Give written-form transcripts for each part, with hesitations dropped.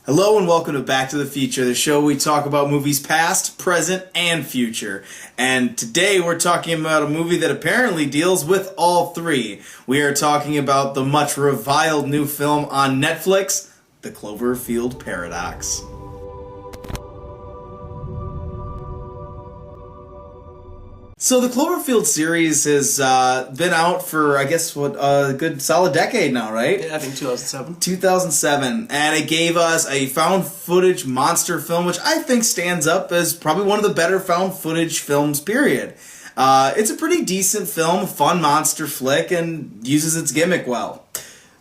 Hello and welcome to Back to the Feature, the show we talk about movies past, present, and future. And today we're talking about a movie that apparently deals with all three. We are talking about the much reviled new film on Netflix, The Cloverfield Paradox. So the Cloverfield series has been out for, I guess, a good solid decade now, right? Yeah, I think 2007. 2007, and it gave us a found footage monster film, which I think stands up as probably one of the better found footage films, period. It's a pretty decent film, fun monster flick, and uses its gimmick well.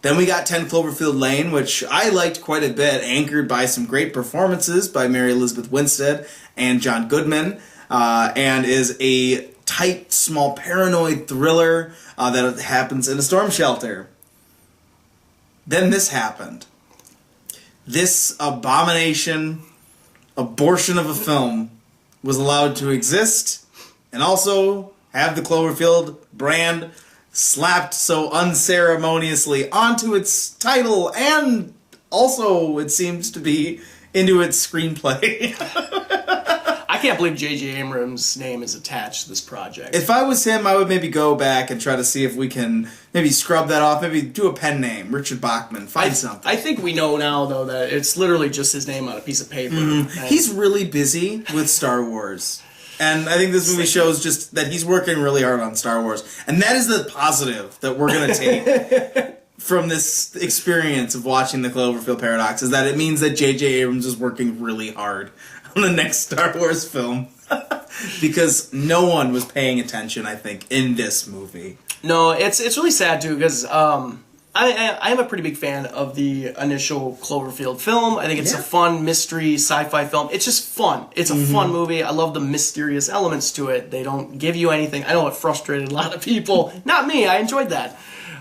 Then we got 10 Cloverfield Lane, which I liked quite a bit, anchored by some great performances by Mary Elizabeth Winstead and John Goodman, and is a tight, small, paranoid thriller that happens in a storm shelter. Then this happened. This abomination, abortion of a film was allowed to exist and also have the Cloverfield brand slapped so unceremoniously onto its title and also, it seems to be, into its screenplay. I can't believe J.J. Abrams' name is attached to this project. If I was him, I would maybe go back and try to see if we can maybe scrub that off, maybe do a pen name, Richard Bachman, find something. I think we know now, though, that it's literally just his name on a piece of paper. Mm-hmm. He's really busy with Star Wars. And I think this movie shows just that he's working really hard on Star Wars. And that is the positive that we're going to take from this experience of watching the Cloverfield Paradox, is that it means that J.J. Abrams is working really hard on the next Star Wars film. Because no one was paying attention, I think, in this movie. No, it's really sad, too, because I'm a pretty big fan of the initial Cloverfield film. I think it's a fun mystery sci-fi film. It's just fun. It's a fun movie. I love the mysterious elements to it. They don't give you anything. I know it frustrated a lot of people. Not me. I enjoyed that.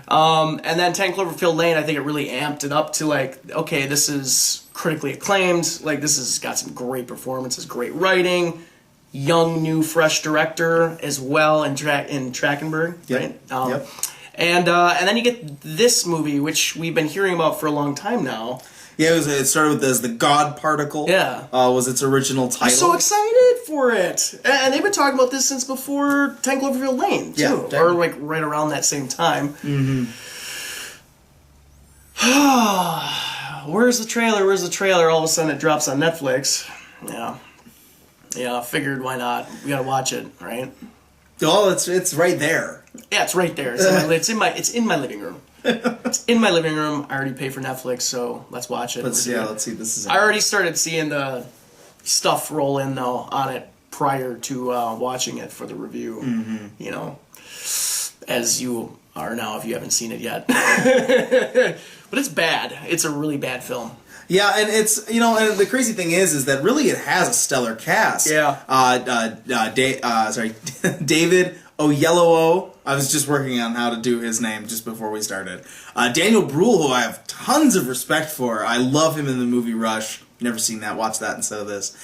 And then 10 Cloverfield Lane, I think it really amped it up to, like, okay, this is critically acclaimed. Like, this has got some great performances, great writing, young, new, fresh director as well in Trachtenberg, right? And then you get this movie, which we've been hearing about for a long time now. Yeah, it started with as the God Particle. Yeah, was its original title. I'm so excited for it, and they've been talking about this since before 10 Cloverfield Lane, too, or like right around that same time. Mm-hmm. Where's the trailer? Where's the trailer? All of a sudden, it drops on Netflix. Yeah. Figured why not? We gotta watch it, right? Oh, it's right there. Yeah, it's right there. It's in my living room. It's in my living room. I already pay for Netflix, so let's watch it. Let's see. This is. I already started seeing the stuff roll in though on it prior to watching it for the review. Mm-hmm. You know, as you are now if you haven't seen it yet. But it's bad. It's a really bad film. Yeah, and it's, and the crazy thing is that really it has a stellar cast. Yeah. David Oyelowo. I was just working on how to do his name just before we started. Daniel Bruhl, who I have tons of respect for. I love him in the movie Rush. Never seen that. Watch that instead of this.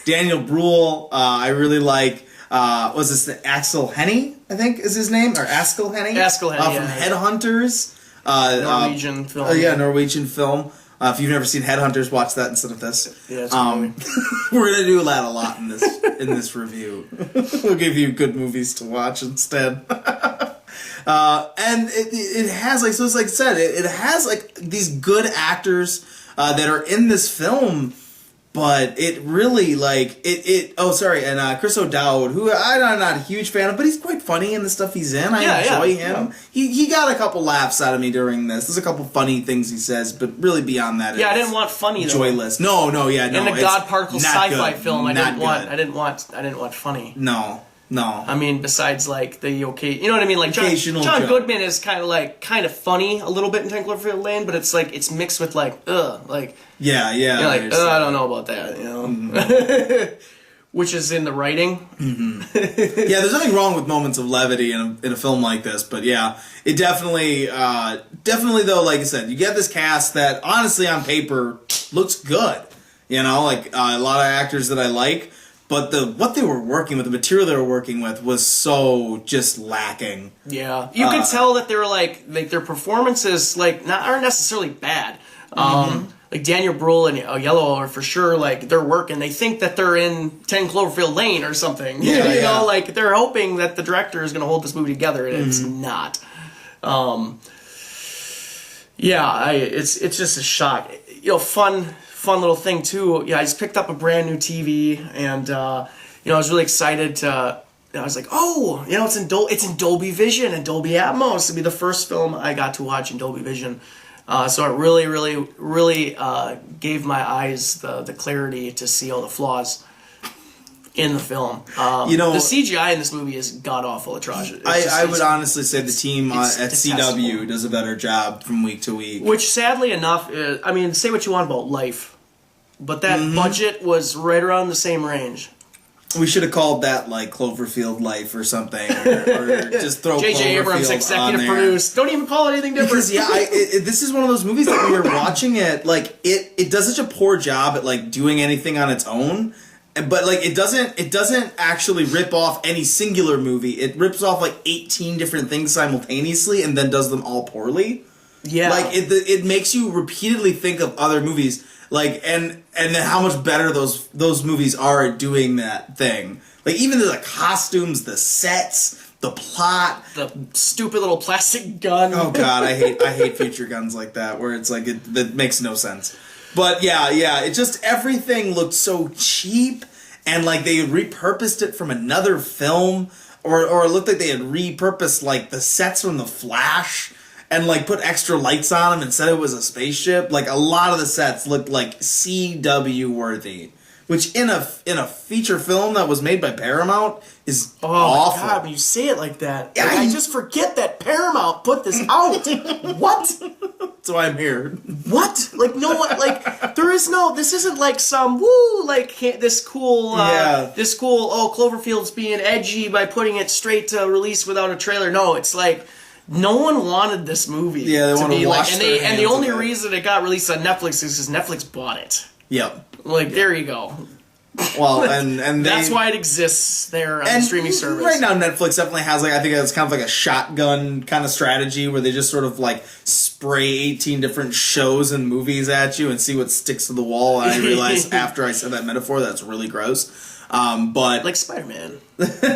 Daniel Bruhl, I really like. Was this Axel Hennie, I think is his name? Or Askel Hennie? Askel Hennie, from Headhunters. Norwegian film. Norwegian film. If you've never seen Headhunters, watch that instead of this. Yeah, we're gonna do that a lot in this review. We'll give you good movies to watch instead. And it has like, so it's like I said, it has like these good actors that are in this film. But it really, like, and Chris O'Dowd, who I'm not a huge fan of, but he's quite funny in the stuff he's in. I enjoy him. Yeah. He got a couple laughs out of me during this. There's a couple funny things he says, but really beyond that, I didn't want funny, though. Joyless. No. In the God Particle sci-fi film, I didn't want funny. No. I mean, besides, like, the okay... You know what I mean? Like, John Goodman is kind of funny a little bit in 10 Cloverfield Lane, but it's, like, it's mixed with, like, like... Yeah. You're like, I don't know about that, you know? Mm-hmm. Which is in the writing. Mm-hmm. Yeah, there's nothing wrong with moments of levity in a film like this, but yeah, it definitely, though, like I said, you get this cast that, honestly, on paper, looks good. Like, a lot of actors that I like, but what they were working with, the material they were working with, was so just lacking. Yeah, you could tell that they were like their performances aren't necessarily bad. like Daniel Bruhl and Yellow are for sure like they're working. They think that they're in 10 Cloverfield Lane or something. Yeah, you know, like they're hoping that the director is going to hold this movie together, and it's Mm-hmm. not. It's just a shock. You know, fun little thing too. Yeah, I just picked up a brand new TV, and I was really excited to. I was like, oh, it's in Dolby Vision and Dolby Atmos. It'll be the first film I got to watch in Dolby Vision. So it really, really, really gave my eyes the clarity to see all the flaws in the film. The CGI in this movie is god-awful, atrocious. I would honestly say the team at detestable. CW does a better job from week to week. Which, sadly enough, say what you want about Life, but that budget was right around the same range. We should have called that like Cloverfield Life or something, or just throw J.J. Abrams Cloverfield executive on there. produced. Don't even call it anything different. Because this is one of those movies that we were watching it like it does such a poor job at like doing anything on its own, but like it doesn't actually rip off any singular movie. It rips off like 18 different things simultaneously and then does them all poorly. Yeah, like it makes you repeatedly think of other movies. Like and then how much better those movies are at doing that thing. Like even the costumes, the sets, the plot, the stupid little plastic gun. Oh god, I hate future guns like that where it's like that makes no sense. But yeah, it just everything looked so cheap and like they had repurposed it from another film or it looked like they had repurposed like the sets from The Flash. And like put extra lights on them and said it was a spaceship. Like a lot of the sets looked like CW worthy, which in a feature film that was made by Paramount is awful. My God, when you say it like that, I just forget that Paramount put this out. What? That's why I'm here. What? Like no one. Like there is no. This isn't like some woo. Like this cool. This cool. Oh, Cloverfield's being edgy by putting it straight to release without a trailer. No, it's like. No one wanted this movie. Yeah, they want to wash their hands and the only of it. reason it got released on Netflix is because Netflix bought it. Yep. Like there you go. Well, and that's why it exists there on the streaming service. Right now, Netflix definitely has I think it's kind of like a shotgun kind of strategy where they just sort of like spray 18 different shows and movies at you and see what sticks to the wall. And I realized after I said that metaphor that's really gross. But like Spider-Man.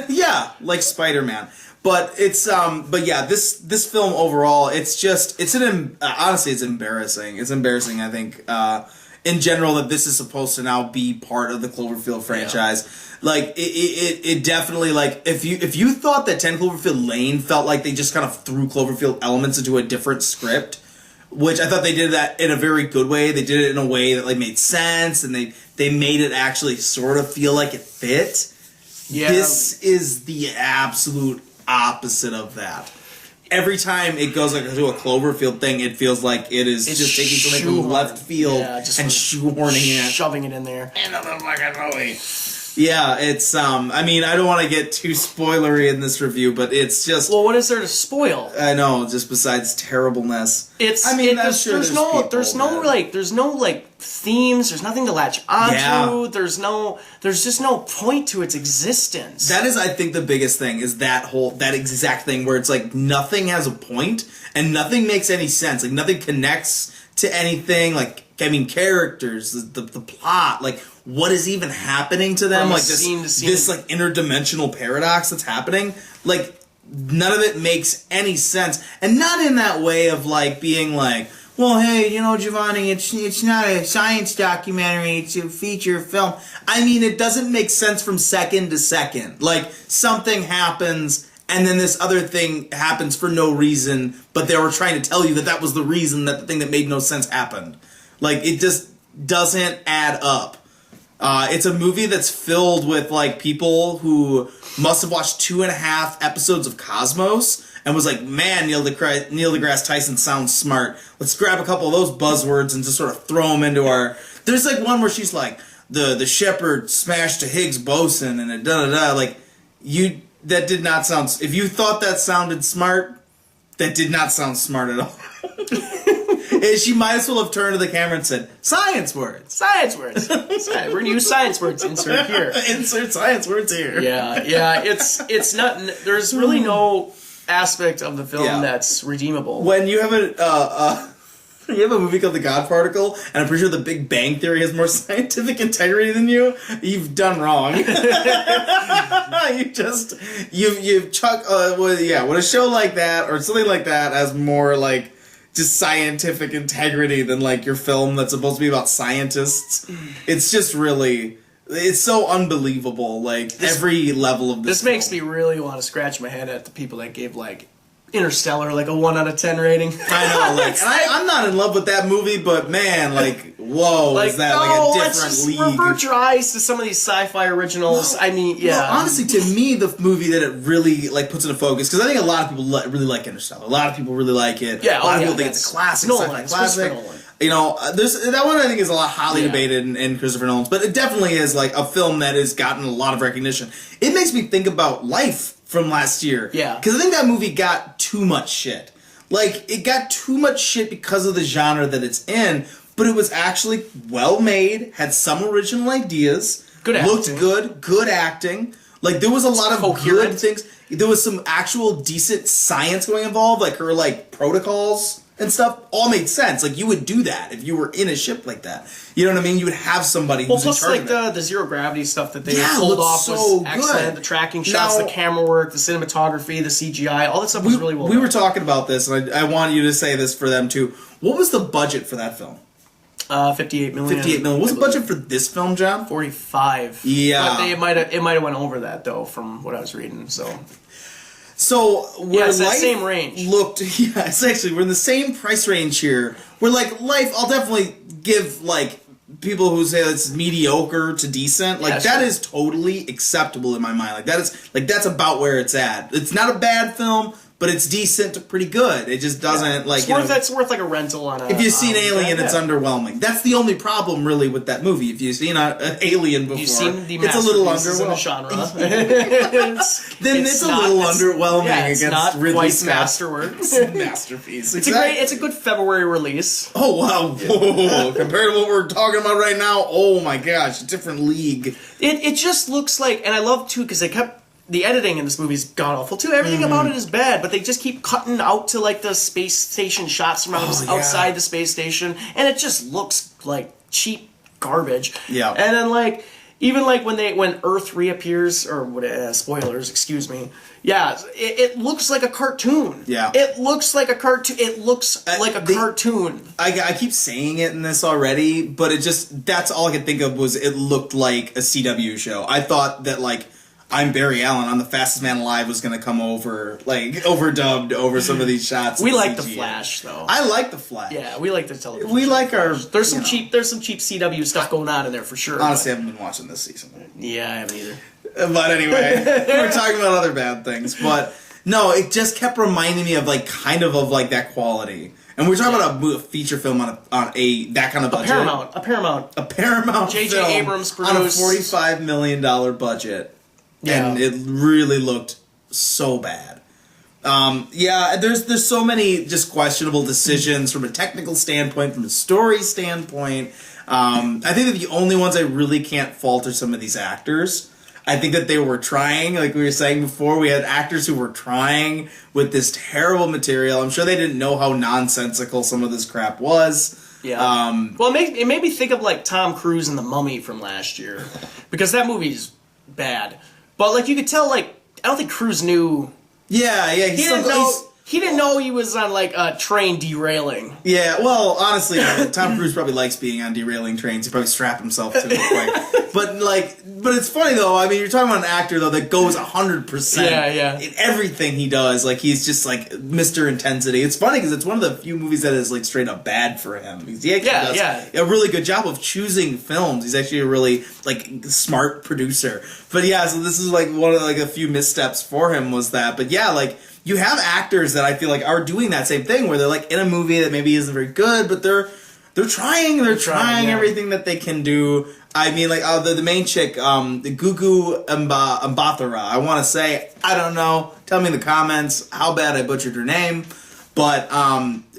Yeah, like Spider-Man. But it's this film overall honestly it's embarrassing. It's embarrassing I think in general that this is supposed to now be part of the Cloverfield franchise. Yeah. Like it definitely like if you thought that 10 Cloverfield Lane felt like they just kind of threw Cloverfield elements into a different script, which I thought they did that in a very good way. They did it in a way that like made sense and they made it actually sort of feel like it fit. Yeah. This is the absolute opposite of that. Every time it goes like to a Cloverfield thing, it feels like it's just taking something from left field and shoehorning it, shoving it in there. Another fucking movie. Yeah, it's I mean, I don't want to get too spoilery in this review, but it's just what is there to spoil? I know, just besides terribleness. There's no themes. There's nothing to latch onto. Yeah. There's just no point to its existence. That is, I think, the biggest thing is that exact thing where it's like nothing has a point and nothing makes any sense. Like nothing connects to anything. Like I mean, characters, the plot, like what is even happening to them? Like this like interdimensional paradox that's happening. Like none of it makes any sense, and not in that way of like being like. Well, hey, Giovanni, it's not a science documentary, it's a feature film. I mean, it doesn't make sense from second to second. Like, something happens, and then this other thing happens for no reason, but they were trying to tell you that was the reason that the thing that made no sense happened. Like, it just doesn't add up. It's a movie that's filled with, like, people who must have watched 2.5 episodes of Cosmos, and was like, man, Neil deGrasse Tyson sounds smart. Let's grab a couple of those buzzwords and just sort of throw them into our... There's like one where she's like, the Shepherd smashed a Higgs boson and da-da-da. Like, that did not sound... If you thought that sounded smart, that did not sound smart at all. She might as well have turned to the camera and said, science words. Science words. We're going to use science words. Insert here. Insert science words here. Yeah. It's not... There's really no... aspect of the film that's redeemable. When you have You have a movie called The God Particle, and I'm pretty sure The Big Bang Theory has more scientific integrity than you. You've done wrong. You've chuck when a show like that or something like that has more like just scientific integrity than like your film that's supposed to be about scientists. It's just really. It's so unbelievable. Like every level of this. This makes me really want to scratch my head at the people that gave like Interstellar like a 1 out of 10 rating. I know, like, and I'm not in love with that movie, but man, like, whoa, like, is that like a different league? Revert your eyes to some of these sci-fi originals. Well, I mean, yeah. Well, honestly, to me, the movie that it really like puts into focus, because I think a lot of people really like Interstellar. A lot of people really like it. Yeah, a lot of people think it's a classic, sci-fi classic. You know, that one I think is a lot highly debated in Christopher Nolan's, but it definitely is like a film that has gotten a lot of recognition. It makes me think about Life from last year. Yeah. Because I think that movie got too much shit. Like, it got too much shit because of the genre that it's in, but it was actually well made, had some original ideas, looked good acting. Like, there was a lot of good things. There was some actual decent science going involved, like her, like, protocols and stuff all made sense. Like, you would do that if you were in a ship like that. You know what I mean? You would have somebody who's in charge of it. Plus, the zero gravity stuff that they pulled off was excellent. The tracking shots, the camera work, the cinematography, the CGI, all that stuff was really well done. We were talking about this, and I want you to say this for them, too. What was the budget for that film? 58 million. 58 million. What's the budget for this film, John? 45. Yeah. But it might have went over that, though, from what I was reading, So where it's that Life same range. It's actually we're in the same price range here. Where like Life, I'll definitely give like people who say it's mediocre to decent. Like that is totally acceptable in my mind. Like that's about where it's at. It's not a bad film, but it's decent to pretty good. It just doesn't like. It's worth like a rental on a. If you've seen Alien, it's underwhelming. That's the only problem really with that movie. If you've seen an Alien before, you've seen the it's a little underwhelming. Genre. It's a little underwhelming it's against not Ridley quite Scott's masterwork. masterpiece. It's a good February release. Oh wow! Whoa. Compared to what we're talking about right now, oh my gosh, a different league. It just looks like, and I love too because they kept. The editing in this movie is god awful too. Everything about it is bad, but they just keep cutting out to like the space station shots from outside the space station, and it just looks like cheap garbage. Yeah. And then like even like when Earth reappears, or what? Spoilers, excuse me. Yeah, it looks like a cartoon. Yeah. It looks like a cartoon. It looks like a cartoon. I keep saying it in this already, but that's all I could think of was it looked like a CW show. I thought that like. I'm Barry Allen. I'm the fastest man alive. Was going to come over, like overdubbed over some of these shots. We like the Flash, though. I like the Flash. Yeah, we like the television. We like our. There's some cheap CW stuff going on in there for sure. Honestly, I haven't been watching this season. Yeah, I haven't either. But anyway, we're talking about other bad things. But no, it just kept reminding me of like kind of like that quality. And we're talking about a feature film on that kind of budget. A Paramount J.J. film Abrams produced on a $45 million budget. Yeah. And it really looked so bad. There's so many just questionable decisions from a technical standpoint, from a story standpoint. I think that the only ones I really can't fault are some of these actors. I think that they were trying, like we were saying before, we had actors who were trying with this terrible material. I'm sure they didn't know how nonsensical some of this crap was. Yeah. Well, it made me think of like Tom Cruise and The Mummy from last year, because that movie's bad. But like you could tell, like I don't think Cruise knew. Yeah. He didn't know he was on like a train derailing. Yeah, well, honestly, Tom Cruise probably likes being on derailing trains. He probably strapped himself to it quick. But it's funny though. I mean, you're talking about an actor though that goes 100% in everything he does. Like he's just like Mr. Intensity. It's funny because it's one of the few movies that is like straight up bad for him. He actually does a really good job of choosing films. He's actually a really like smart producer. But yeah, so this is like one of like a few missteps for him was that. But yeah, like. You have actors that I feel like are doing that same thing where they're like in a movie that maybe isn't very good, but they're trying everything that they can do. I mean, like the main chick, the Gugu Mbatha-Raw. I want to say I don't know. Tell me in the comments how bad I butchered her name, but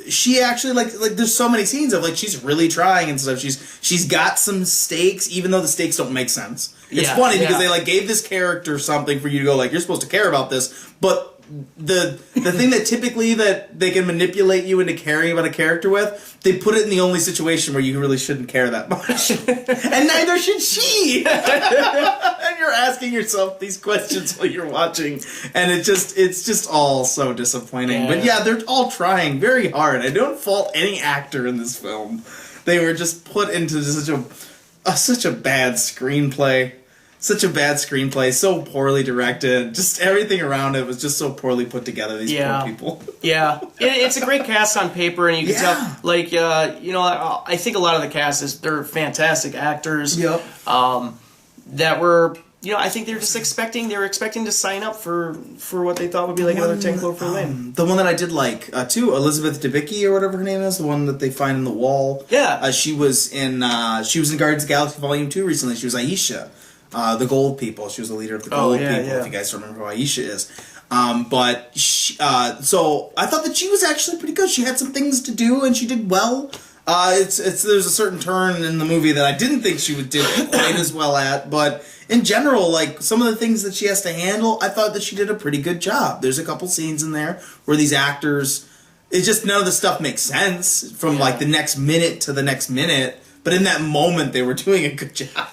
she actually like there's so many scenes of like she's really trying and stuff. She's got some stakes, even though the stakes don't make sense. It's funny because they like gave this character something for you to go like you're supposed to care about this, but the thing that typically that they can manipulate you into caring about a character with, they put it in the only situation where you really shouldn't care that much. And neither should she! And you're asking yourself these questions while you're watching, and it's just all so disappointing. Yeah. But yeah, they're all trying very hard. I don't fault any actor in this film. They were just put into such a bad screenplay. Such a bad screenplay, so poorly directed. Just everything around it was just so poorly put together, these poor people. Yeah. It's a great cast on paper, and you can tell, like, I think a lot of the cast they're fantastic actors. Yep. That were, I think they were expecting to sign up for what they thought would be like another 10 Cloverfield Lane. The one that I did like, too, Elizabeth Debicki, or whatever her name is, the one that they find in the wall. Yeah. She was in Guardians of the Galaxy Volume 2 recently. She was Aisha. The Gold People. She was the leader of the Gold People, if you guys remember who Aisha is. But so I thought that she was actually pretty good. She had some things to do, and she did well. There's a certain turn in the movie that I didn't think she did quite as well at, but in general, like, some of the things that she has to handle, I thought that she did a pretty good job. There's a couple scenes in there where these actors, it's just none of the stuff makes sense from like the next minute to the next minute, but in that moment they were doing a good job.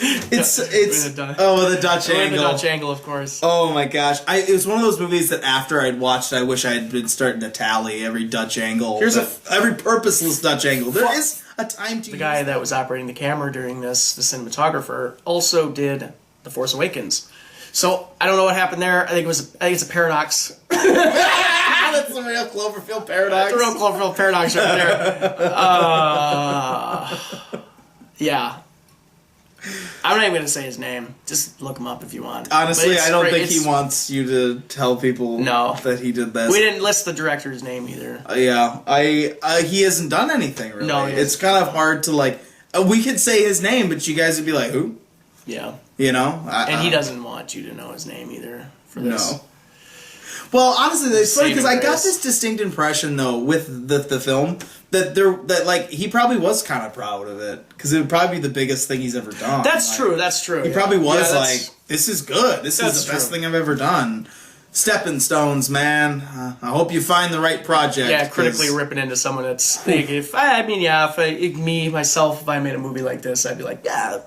It's the Dutch angle. The Dutch angle, of course. Oh my gosh, it was one of those movies that after I'd watched, I wish I had been starting to tally every Dutch angle. Every purposeless Dutch angle. There is a time to. The guy that was operating the camera during this, the cinematographer, also did The Force Awakens. So I don't know what happened there. I think it's a paradox. That's the real Cloverfield paradox. That's the real Cloverfield paradox right there. Yeah. I'm not even going to say his name. Just look him up if you want. Honestly, I don't think he wants you to tell people that he did this. We didn't list the director's name either. He hasn't done anything, really. No, it's kind of hard to, like... we could say his name, but you guys would be like, who? Yeah. You know? And he doesn't want you to know his name either for this. No. Well, honestly, it's funny because I got this distinct impression, though, with the film that he probably was kind of proud of it because it would probably be the biggest thing he's ever done. That's true. He probably was this is good. This is the best thing I've ever done. Stepping stones, man. I hope you find the right project. Yeah, critically ripping into someone that's like, if I made a movie like this, I'd be like, yeah.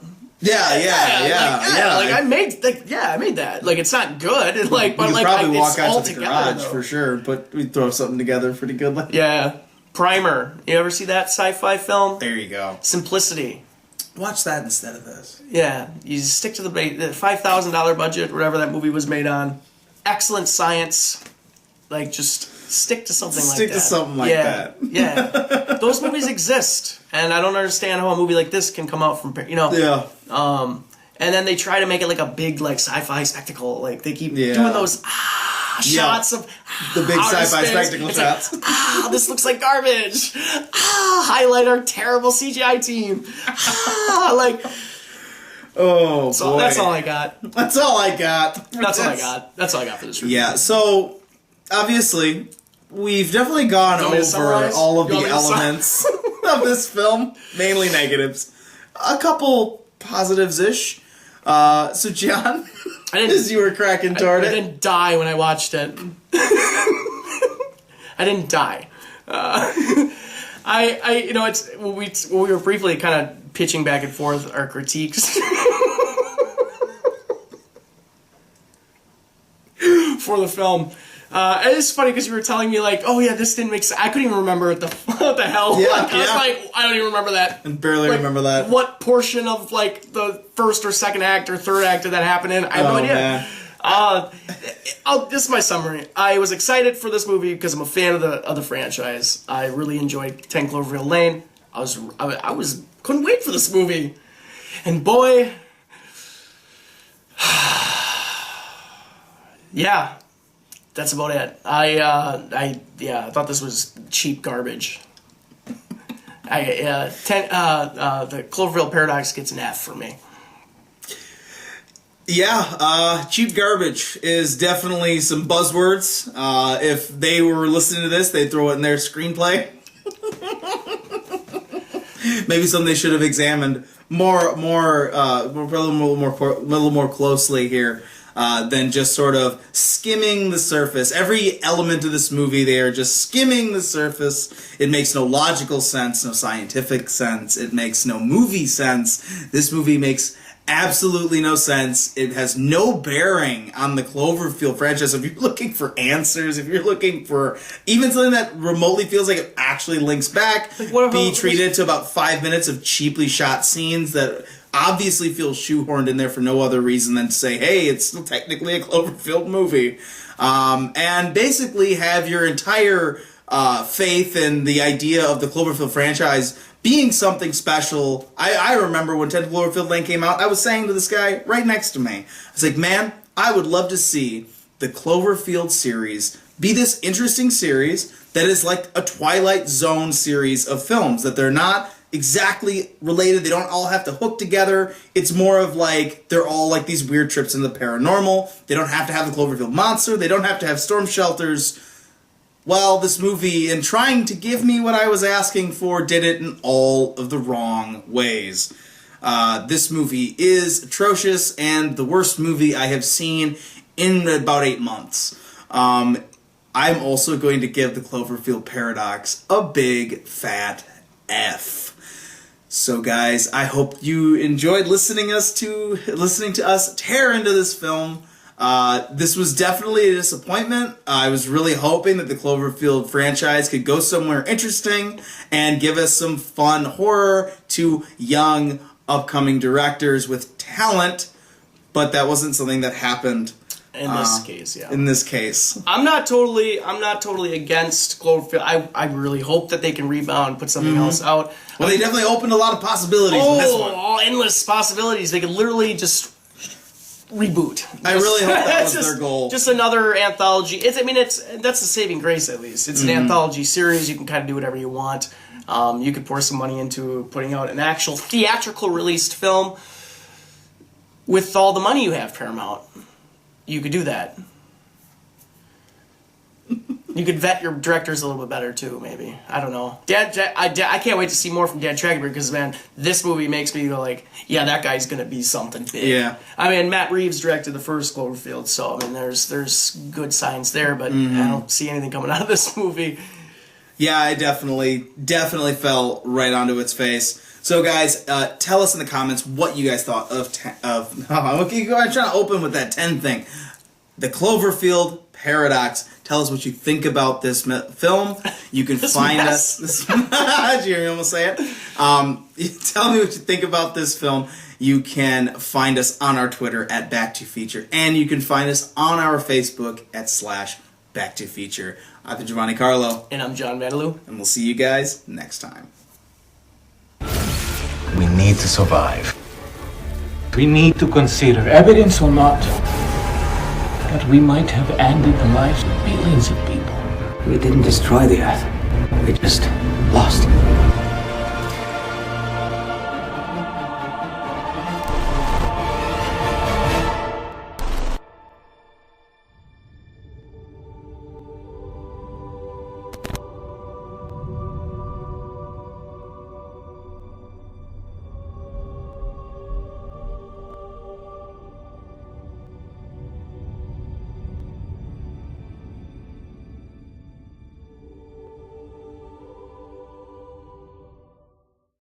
Like I made that. Like, it's not good. Like, but you like, probably walk it's out all to the together, garage for sure. But we throw something together pretty good. Like Primer. You ever see that sci-fi film? There you go. Simplicity. Watch that instead of this. Yeah, you stick to the $5,000 budget, whatever that movie was made on. Excellent science. Like, just stick to something like that. Stick to something like that. Yeah. Those movies exist, and I don't understand how a movie like this can come out from, Yeah. And then they try to make it like a big, like, sci-fi spectacle. Like, they keep doing those shots of the big sci-fi spectacle it's shots. Like, this looks like garbage. Highlight our terrible CGI team. Oh, so boy. that's all I got. That's all I got. That's all I got for this review. Yeah, so, obviously, we've definitely gone over all of the elements of this film. Mainly negatives. A couple positives-ish. So, John, as you were cracking toward I didn't die when I watched it. I didn't die. It's we were briefly kind of pitching back and forth our critiques for the film. It's funny because you were telling me like, oh yeah, this didn't make sense. I couldn't even remember what the hell. Yeah, I was like, I don't even remember that. I barely remember that. What portion of like the first or second act or third act did that happen in? I have no idea. Man. This is my summary. I was excited for this movie because I'm a fan of the franchise. I really enjoyed 10 Cloverfield Lane. I couldn't wait for this movie, and boy, yeah, that's about it. I thought this was cheap garbage. The Cloverfield paradox gets an F for me. Yeah, cheap garbage is definitely some buzzwords. If they were listening to this, they'd throw it in their screenplay. Maybe something they should have examined a little more closely here. than just sort of skimming the surface. Every element of this movie, they are just skimming the surface. It makes no logical sense, no scientific sense. It makes no movie sense. This movie makes absolutely no sense. It has no bearing on the Cloverfield franchise. If you're looking for answers, if you're looking for even something that remotely feels like it actually links back, be treated to about 5 minutes of cheaply shot scenes that obviously feel shoehorned in there for no other reason than to say, hey, it's still technically a Cloverfield movie. And basically have your entire faith in the idea of the Cloverfield franchise being something special. I remember when 10 Cloverfield Lane came out, I was saying to this guy right next to me, I was like, man, I would love to see the Cloverfield series be this interesting series that is like a Twilight Zone series of films, that they're not exactly related, they don't all have to hook together. It's more of like, they're all like these weird trips into the paranormal. They don't have to have the Cloverfield monster, they don't have to have storm shelters. Well, this movie, in trying to give me what I was asking for, did it in all of the wrong ways. This movie is atrocious and the worst movie I have seen in about 8 months. I'm also going to give the Cloverfield Paradox a big fat F. So guys, I hope you enjoyed listening to us tear into this film. This was definitely a disappointment. I was really hoping that the Cloverfield franchise could go somewhere interesting and give us some fun horror to young, upcoming directors with talent, but that wasn't something that happened. In this case, yeah. In this case. I'm not totally against Cloverfield. I really hope that they can rebound and put something else out. Well, they definitely opened a lot of possibilities in this one. Oh, endless possibilities. They could literally just reboot. I really hope that was their goal. Just another anthology. That's the saving grace, at least. It's an anthology series. You can kind of do whatever you want. You could pour some money into putting out an actual theatrical released film with all the money you have, Paramount. You could do that. You could vet your directors a little bit better too, maybe. I don't know. I can't wait to see more from Dan Trachtenberg because, man, this movie makes me go like, yeah, that guy's gonna be something big. Yeah. I mean, Matt Reeves directed the first Cloverfield, so I mean, there's good signs there, but I don't see anything coming out of this movie. Yeah, I definitely fell right onto its face. So, guys, tell us in the comments what you guys thought of okay, I'm trying to open with that 10 thing. The Cloverfield Paradox. Tell us what you think about this film. You can find us. Did you almost say it? Tell me what you think about this film. You can find us on our Twitter at BacktoFeature, and you can find us on our Facebook at /BacktoFeature. I'm Giovanni Carlo. And I'm John Vandeloo. And we'll see you guys next time. We need to survive. We need to consider, evidence or not, that we might have ended the lives of billions of people. We didn't destroy the Earth. We just lost it.